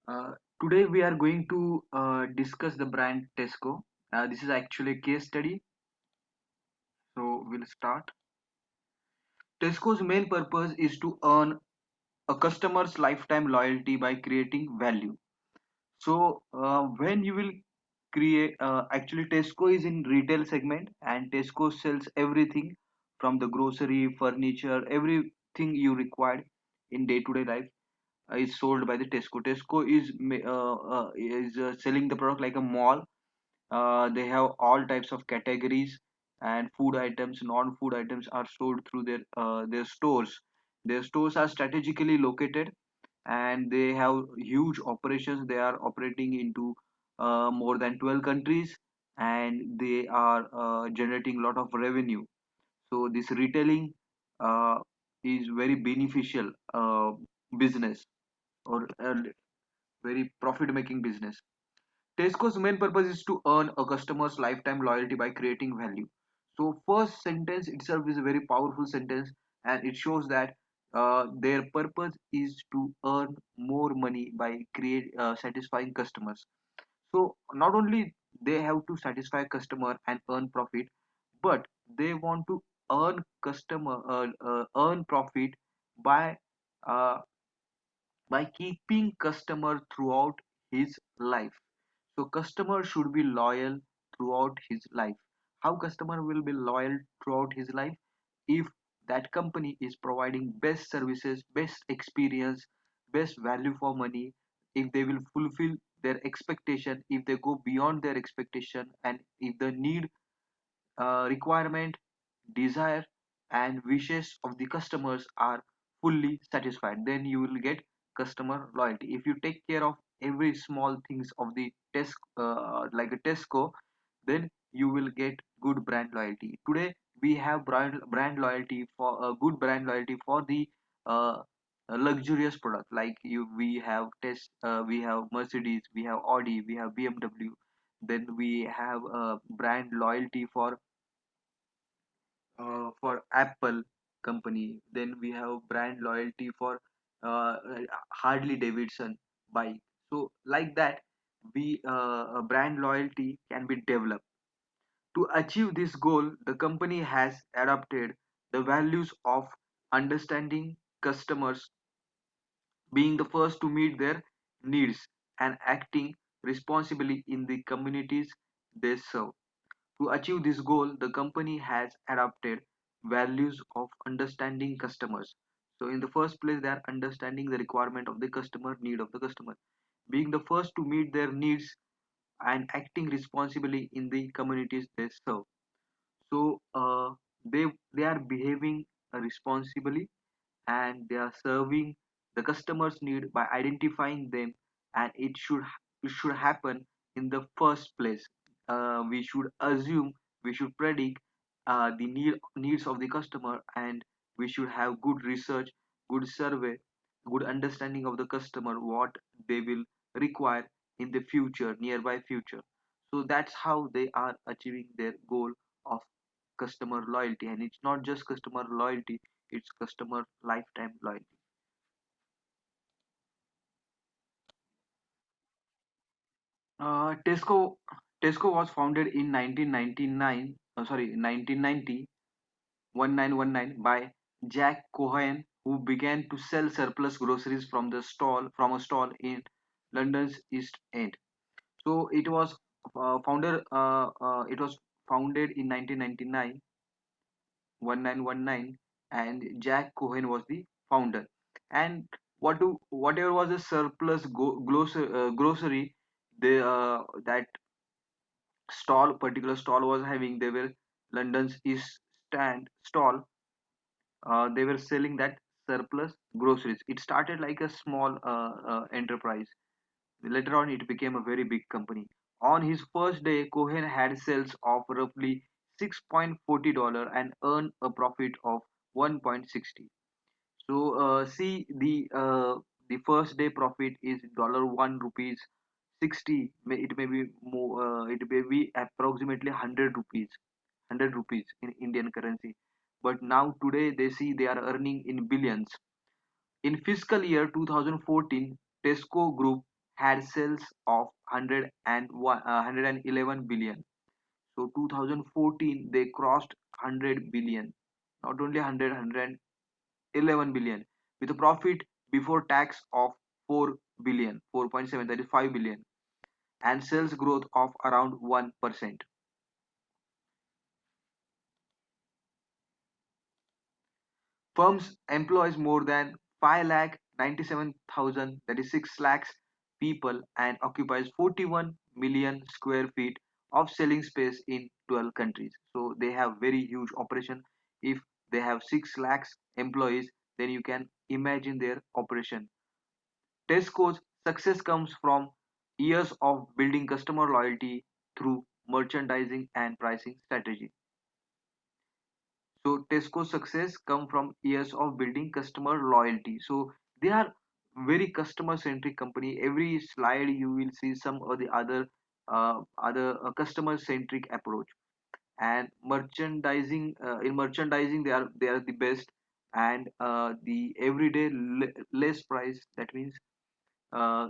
Uh, Today we are going to discuss the brand Tesco. This is actually a case study, so we'll start. Tesco's main purpose is to earn a customer's lifetime loyalty by creating value. So when you will create, actually Tesco is in retail segment and Tesco sells everything from the grocery, furniture, everything you require in day-to-day life is sold by the Tesco. Tesco is selling the product like a mall. They have all types of categories and food items, non-food items are sold through their stores. Their stores are strategically located and they have huge operations. They are operating into more than 12 countries and they are generating a lot of revenue. So this retailing uh, is very beneficial business or very profit making business. Tesco's main purpose is to earn a customer's lifetime loyalty by creating value. So first sentence itself is a very powerful sentence and it shows that their purpose is to earn more money by satisfying customers. So not only they have to satisfy customer and earn profit, but they want to earn profit by uh, keeping customer throughout his life. So customer should be loyal throughout his life. How customer will be loyal throughout his life? If that company is providing best services, best experience, best value for money, if they will fulfill their expectation, if they go beyond their expectation, and if the need, requirement, desire, and wishes of the customers are fully satisfied, then you will get customer loyalty. If you take care of every small things of the test like a Tesco, then you will get good brand loyalty. Today we have brand loyalty for a good brand loyalty for the uh, luxurious product like we have we have Mercedes, we have Audi, we have BMW. Then we have brand loyalty for Apple company. Then we have brand loyalty for uh, Harley Davidson bike. So like that, we brand loyalty can be developed. To achieve this goal, the company has adopted the values of understanding customers, being the first to meet their needs, and acting responsibly in the communities they serve. To achieve this goal, the company has adopted values of understanding customers. So in the first place, they are understanding the requirement of the customer, need of the customer, being the first to meet their needs and acting responsibly in the communities they serve. So they are behaving responsibly and they are serving the customer's need by identifying them, and it should happen in the first place. We should assume, we should predict the needs of the customer, and we should have good research, good survey, good understanding of the customer, what they will require in the future, nearby future. So that's how they are achieving their goal of customer loyalty. And it's not just customer loyalty, it's customer lifetime loyalty. Uh, tesco tesco was founded in 1999, sorry, 1990, 1919, by Jack Cohen, who began to sell surplus groceries from a stall in London's East End. So it was founded in 1999, 1919, and Jack Cohen was the founder. And whatever was the surplus grocery, that particular stall was having, they were London's East Stand stall. They were selling that surplus groceries. It started like a small enterprise. Later on, it became a very big company. On his first day, Cohen had sales of roughly $6.40 and earned a profit of 1.60. So see, the first day profit is dollar 1 rupees 60. It may be more. It may be approximately 100 rupees in Indian currency. But now today they see they are earning in billions. In fiscal year 2014, Tesco Group had sales of 111 billion. So 2014 they crossed 100 billion, not only 111 billion, with a profit before tax of 4 billion, 4.7, that is 5 billion, and sales growth of around 1%. Firms employs more than 5 lakh 97,000, that is 6 lakhs people, and occupies 41 million square feet of selling space in 12 countries. So they have very huge operation. If they have 6 lakhs employees, then you can imagine their operation. Tesco's success comes from years of building customer loyalty through merchandising and pricing strategy. So Tesco's success come from years of building customer loyalty. So they are very customer centric company. Every slide you will see some or the other customer centric approach. And merchandising, in merchandising they are the best. And the everyday less price, that means uh,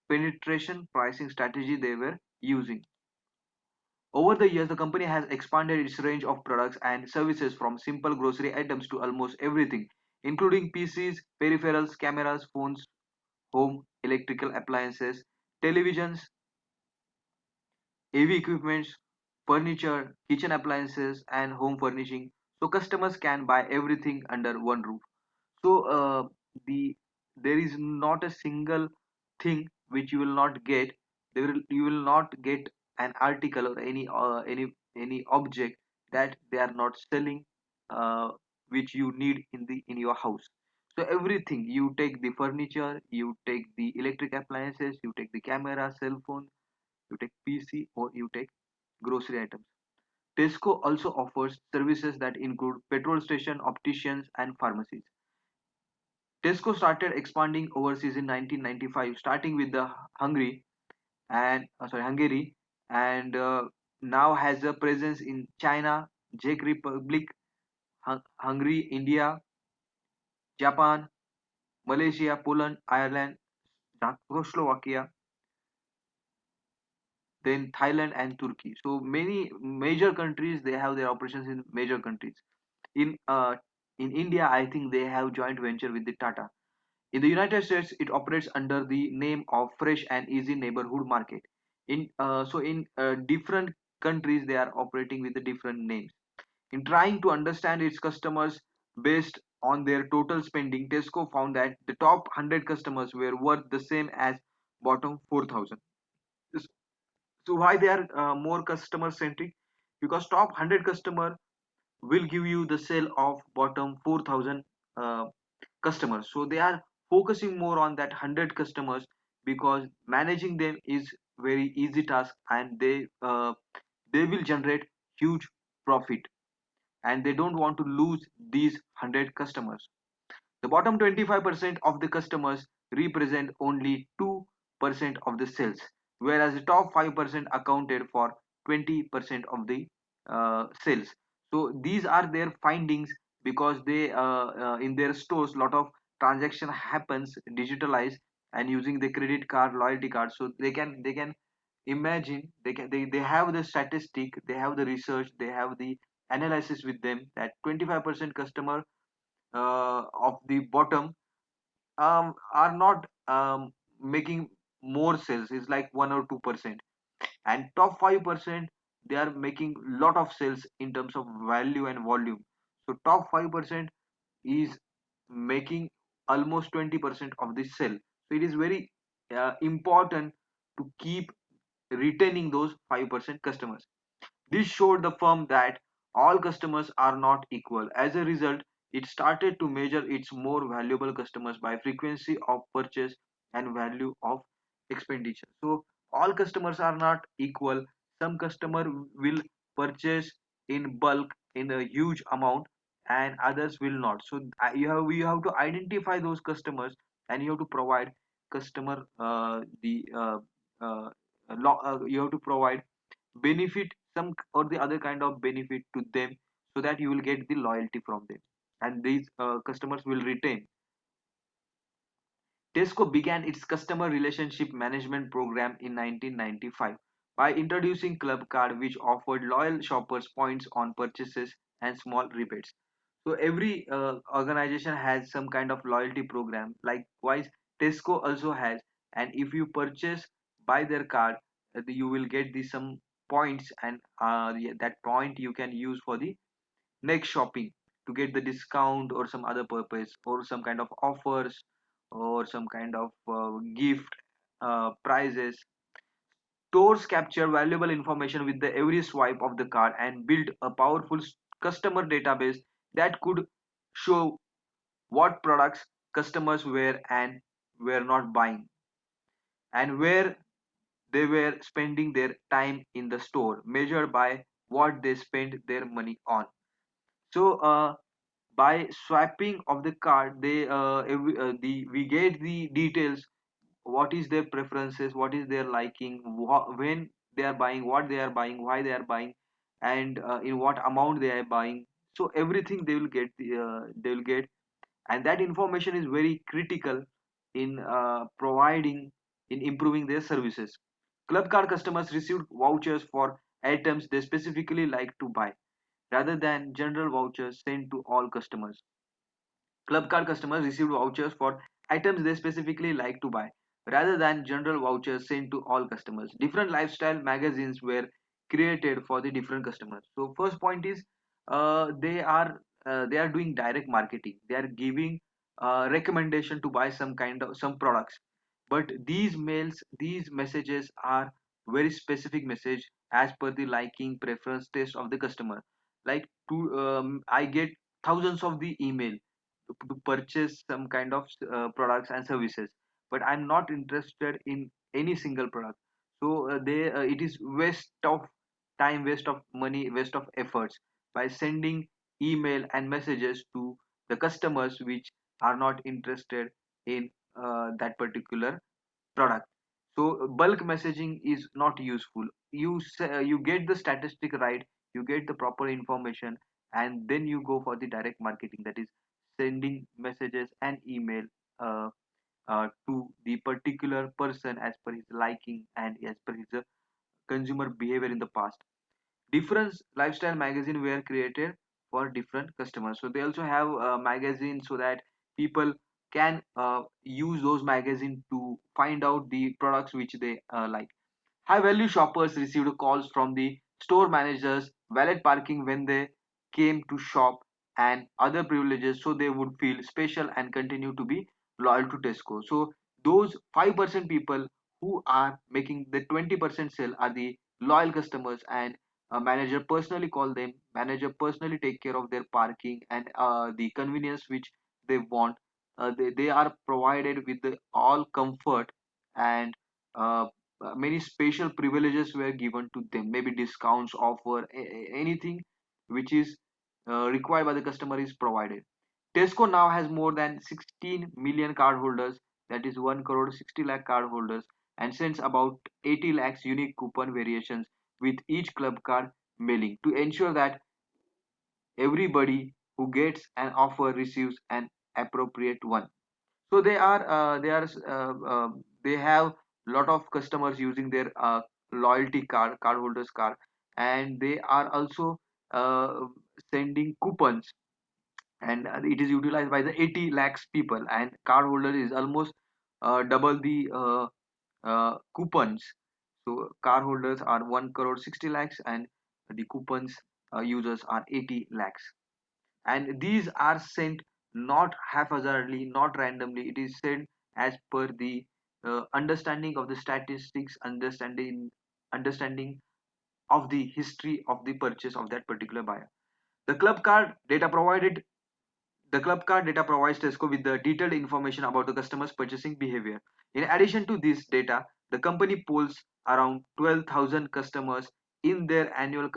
penetration pricing strategy they were using. Over the years, the company has expanded its range of products and services from simple grocery items to almost everything, including PCs, peripherals, cameras, phones, home electrical appliances, televisions, AV equipments, furniture, kitchen appliances, and home furnishing. So customers can buy everything under one roof. So the there is not a single thing which you will not get. You will not get an article or any object that they are not selling, uh, which you need in your house. So everything, you take the furniture, you take the electric appliances, you take the camera, cell phone, you take PC, or you take grocery items. Tesco also offers services that include petrol station, opticians, and pharmacies. Tesco started expanding overseas in 1995, starting with the Hungary, and now has a presence in China, Czech Republic, Hungary, India, Japan, Malaysia, Poland, Ireland, Czechoslovakia, then Thailand and Turkey. So many major countries, they have their operations in major countries. In uh, in India, I think they have joint venture with the Tata. In the United States, it operates under the name of Fresh and Easy Neighborhood Market. In different countries, they are operating with the different names. In trying to understand its customers based on their total spending, Tesco found that the top 100 customers were worth the same as bottom 4,000. So why they are more customer centric? Because top 100 customer will give you the sale of bottom 4,000 uh, customers. So they are focusing more on that 100 customers, because managing them is very easy task, and they will generate huge profit, and they don't want to lose these 100 customers. The bottom 25% of the customers represent only 2% of the sales, whereas the top 5% accounted for 20% of the sales. So these are their findings, because they in their stores lot of transaction happens digitalized and using the credit card, loyalty card. So they can imagine, they have the statistic, they have the research, they have the analysis with them, that 25% customer of the bottom are not making more sales, is like 1 or 2%, and top 5% they are making lot of sales in terms of value and volume. So top 5% is making almost 20% of the sale. So it is very important to keep retaining those 5% customers. This showed the firm that all customers are not equal. As a result, it started to measure its more valuable customers by frequency of purchase and value of expenditure. So all customers are not equal. Some customer will purchase in bulk in a huge amount, and others will not. So you have to identify those customers, and you have to provide customer the you have to provide benefit, some or the other kind of benefit to them, so that you will get the loyalty from them, and these customers will retain. Tesco began its customer relationship management program in 1995 by introducing Club Card, which offered loyal shoppers points on purchases and small rebates. So every organization has some kind of loyalty program. Likewise, Tesco also has, and if you purchase by their card, you will get the some points, and that point you can use for the next shopping to get the discount or some other purpose or some kind of offers or some kind of gift prizes. Stores capture valuable information with the every swipe of the card and build a powerful customer database that could show what products customers were and were not buying, and where they were spending their time in the store, measured by what they spent their money on. So by swiping of the card, we get the details, what is their preferences, what is their liking, when they are buying, what they are buying, why they are buying, and in what amount they are buying. So everything they will get, and that information is very critical in providing in improving their services. Club card customers received vouchers for items they specifically like to buy rather than general vouchers sent to all customers. Club card customers received vouchers for items they specifically like to buy, rather than general vouchers sent to all customers. Different lifestyle magazines were created for the different customers. So first point is they are doing direct marketing. They are giving recommendation to buy some kind of some products, but these messages are very specific message as per the liking, preference, taste of the customer. Like I get thousands of the email to purchase some kind of products and services, but I'm not interested in any single product. So they it is waste of time, waste of money, waste of efforts by sending email and messages to the customers which are not interested in that particular product. So bulk messaging is not useful. You get the statistic right, you get the proper information, and then you go for the direct marketing, that is sending messages and email uh, to the particular person as per his liking and as per his consumer behavior in the past. Different lifestyle magazine were created for different customers, so they also have a magazine so that people can use those magazine to find out the products which they like. High value shoppers received calls from the store managers, valet parking when they came to shop, and other privileges so they would feel special and continue to be loyal to Tesco. So those 5% people who are making the 20% sale are the loyal customers, and a manager personally call them, manager personally take care of their parking and the convenience which they want. They are provided with the all comfort, and uh, many special privileges were given to them, maybe discounts, offer, anything which is required by the customer is provided. Tesco now has more than 16 million cardholders, that is 1 crore 60 lakh cardholders, and sends about 80 lakhs unique coupon variations with each club card mailing to ensure that everybody who gets an offer receives an appropriate one. So they have lot of customers using their loyalty cardholders card, and they are also uh, sending coupons, and it is utilized by the 80 lakhs people, and cardholder is almost double the coupons. So cardholders are 1 crore 60 lakhs, and the coupons users are 80 lakhs, and these are sent not haphazardly, not randomly. It is sent as per the understanding of the statistics, understanding of the history of the purchase of that particular buyer. The club card data provided the club card data provides Tesco with the detailed information about the customer's purchasing behavior. In addition to this data, the company polls around 12,000 customers in their annual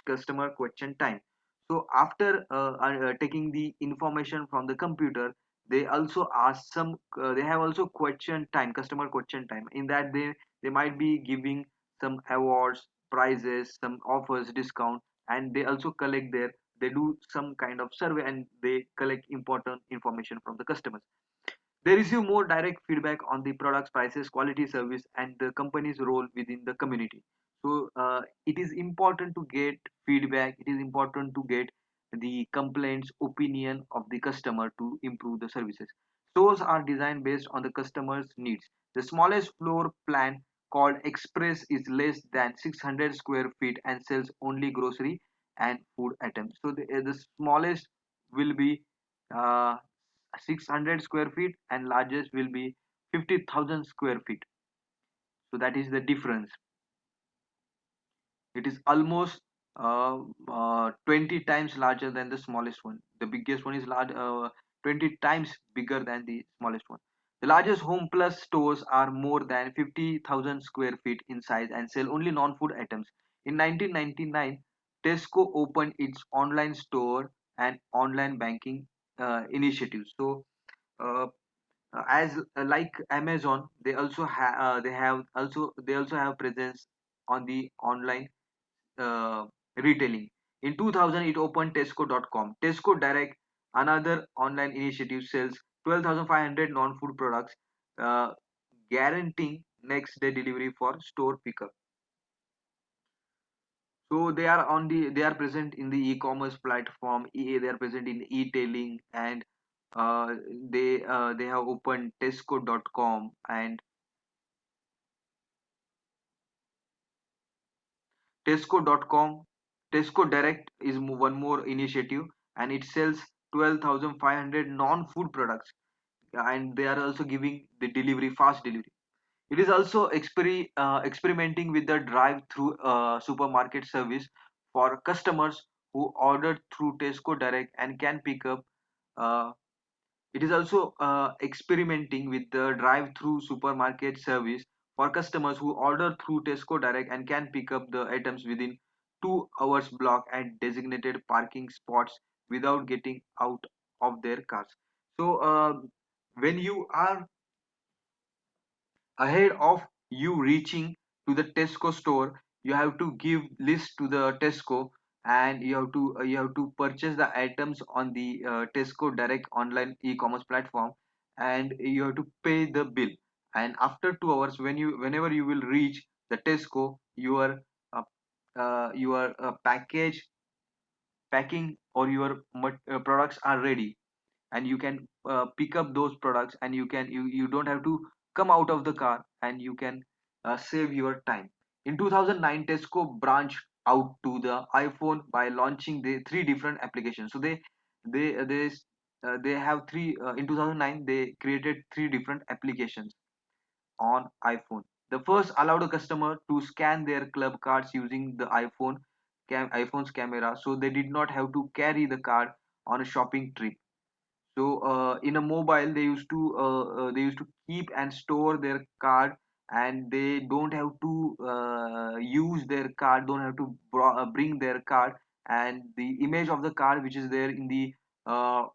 customer question time. So after taking the information from the computer, they also ask some. They have also question time, customer question time. In that they might be giving some awards, prizes, some offers, discount, and they also collect their, they do some kind of survey and they collect important information from the customers. They receive more direct feedback on the product's prices, quality, service, and the company's role within the community. So it is important to get feedback. It is important to get the complaints, opinion of the customer to improve the services. Stores are designed based on the customer's needs. The smallest floor plan called Express is less than 600 square feet and sells only grocery and food items. So the smallest will be uh, 600 square feet and largest will be 50,000 square feet. So that is the difference. It is almost 20 times larger than the smallest one. The biggest one is 20 times bigger than the smallest one. The largest Home Plus stores are more than 50,000 square feet in size and sell only non-food items. In 1999, Tesco opened its online store and online banking initiatives. So uh, as like Amazon, they also have presence on the online uh, retailing. In 2000, it opened Tesco.com. Tesco Direct, another online initiative, sells 12,500 non-food products, uh, guaranteeing next day delivery for store pickup. So they are present in the e-commerce platform. They are present in e-tailing, and uh, they have opened Tesco.com and Tesco.com. Tesco Direct is one more initiative, and it sells 12,500 non-food products, and they are also giving the delivery, fast delivery. It is also experimenting with the drive-through supermarket service for customers who order through Tesco Direct and can pick up. Uh, it is also experimenting with the drive-through supermarket service for customers who order through Tesco Direct and can pick up the items within 2 hours block at designated parking spots without getting out of their cars. So when you are ahead of you reaching to the Tesco store, you have to give list to the Tesco, and you have to purchase the items on the Tesco Direct online e-commerce platform, and you have to pay the bill. And after 2 hours, whenever you will reach the Tesco, uh, your package packing or your products are ready, and you can pick up those products, and you don't have to come out of the car, and you can save your time. In 2009, Tesco branched out to the iPhone by launching the three different applications. So they they have three in 2009 they created three different applications on iPhone. The first allowed a customer to scan their club cards using the iPhone's camera, so they did not have to carry the card on a shopping trip. So in a mobile, they used to keep and store their card, and they don't have to use their card, don't have to bring their card, and the image of the card which is there in the uh,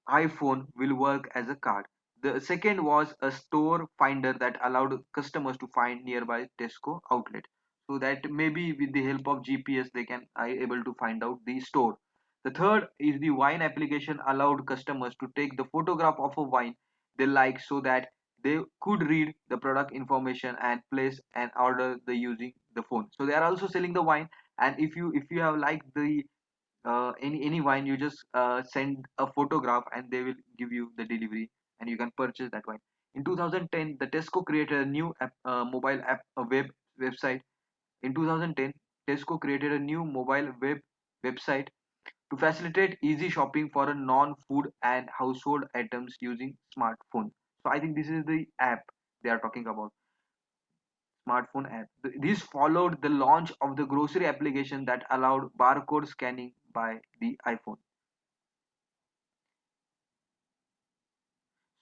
iPhone will work as a card. The second was a store finder that allowed customers to find nearby Tesco outlet. So that maybe with the help of GPS they can are able to find out the store. The third is the wine application allowed customers to take the photograph of a wine they like, so that they could read the product information and place an order the using the phone. So they are also selling the wine, and if you have liked the any wine, you just send a photograph and they will give you the delivery, and you can purchase that wine. In 2010, the Tesco created a new mobile app, a website. In 2010, Tesco created a new mobile website to facilitate easy shopping for a non-food and household items using smartphone. So I think this is the app they are talking about, smartphone app. This followed the launch of the grocery application that allowed barcode scanning by the iPhone.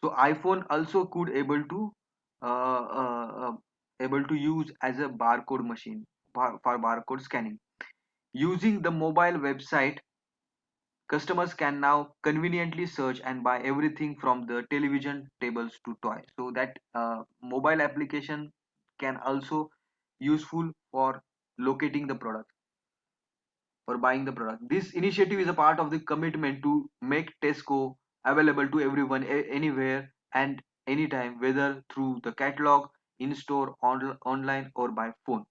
So iPhone also could able to use as a barcode machine for barcode scanning. Using the mobile website, customers can now conveniently search and buy everything from the television tables to toys. So that mobile application can also useful for locating the product or buying the product. This initiative is a part of the commitment to make Tesco available to everyone anywhere and anytime, whether through the catalog, in store, online, or by phone.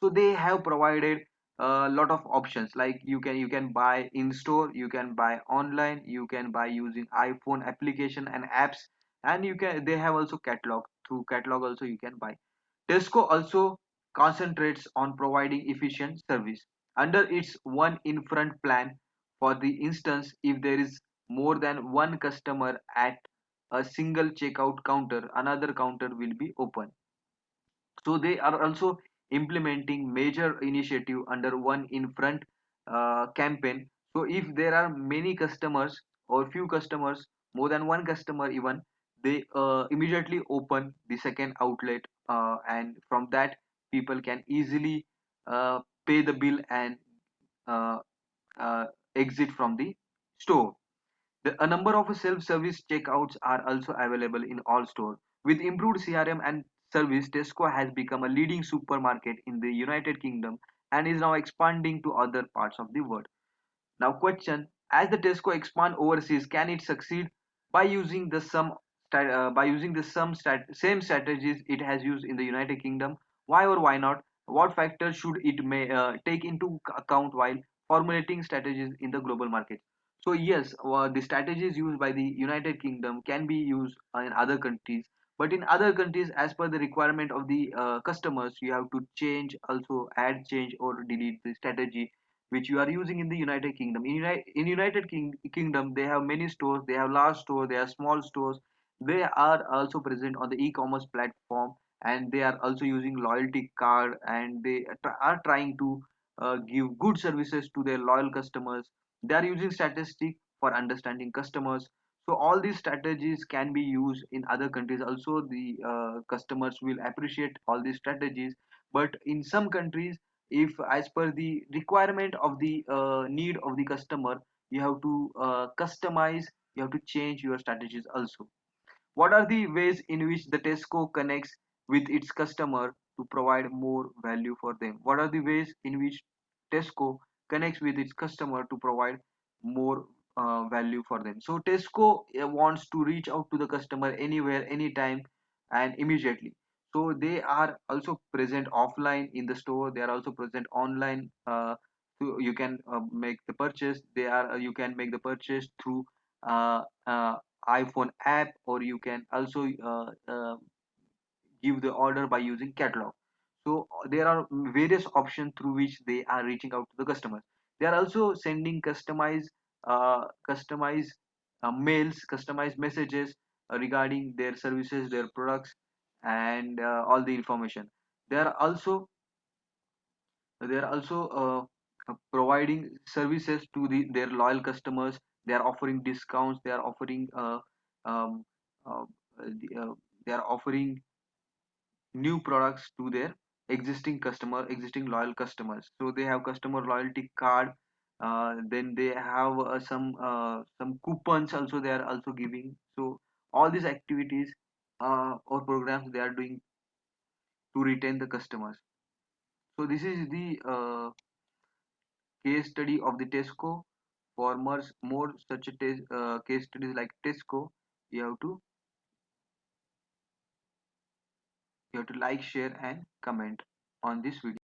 So they have provided a lot of options, like you can buy in store, you can buy online, you can buy using iPhone application and apps, and they have also catalog. Through catalog also you can buy. Tesco also concentrates on providing efficient service. Under its one in front plan, for the instance, if there is more than one customer at a single checkout counter, another counter will be open. So they are also implementing major initiative under one in front campaign. So if there are many customers or few customers, more than one customer even, they immediately open the second outlet, and from that people can easily pay the bill and uh, uh, exit from the store. A number of self-service checkouts are also available in all stores. With improved CRM and service, Tesco has become a leading supermarket in the United Kingdom and is now expanding to other parts of the world. Now question, as the Tesco expand overseas, can it succeed by using the same strategies it has used in the United Kingdom? Why or why not? What factors should it may take into account while formulating strategies in the global market? So yes, the strategies used by the United Kingdom can be used in other countries, but in other countries, as per the requirement of the customers, you have to change, also add, change, or delete the strategy which you are using in the United Kingdom. In United Kingdom, they have many stores. They have large stores. They have small stores. They are also present on the e-commerce platform, and they are also using loyalty card, and they are trying to give good services to their loyal customers. They are using statistics for understanding customers. So all these strategies can be used in other countries. Also, the customers will appreciate all these strategies. But in some countries, if as per the requirement of the need of the customer, you have to customize, you have to change your strategies also. What are the ways in which the Tesco connects with its customer to provide more value for them? What are the ways in which Tesco connects with its customer to provide more value for them? So Tesco wants to reach out to the customer anywhere, anytime, and immediately. So they are also present offline in the store. They are also present online. So you can make the purchase. You can make the purchase through uh, uh, iPhone app, or you can also give the order by using catalog. So there are various options through which they are reaching out to the customers. They are also sending customized mails, customized messages regarding their services, their products, and all the information. They are also providing services to their loyal customers. They are offering discounts. They are offering um, uh, they are offering new products to their existing loyal customers. So they have customer loyalty card. Then they have some coupons also they are also giving. So all these activities or programs they are doing to retain the customers. So this is the case study of the Tesco. For more such case studies like Tesco, you have to like, share, and comment on this video.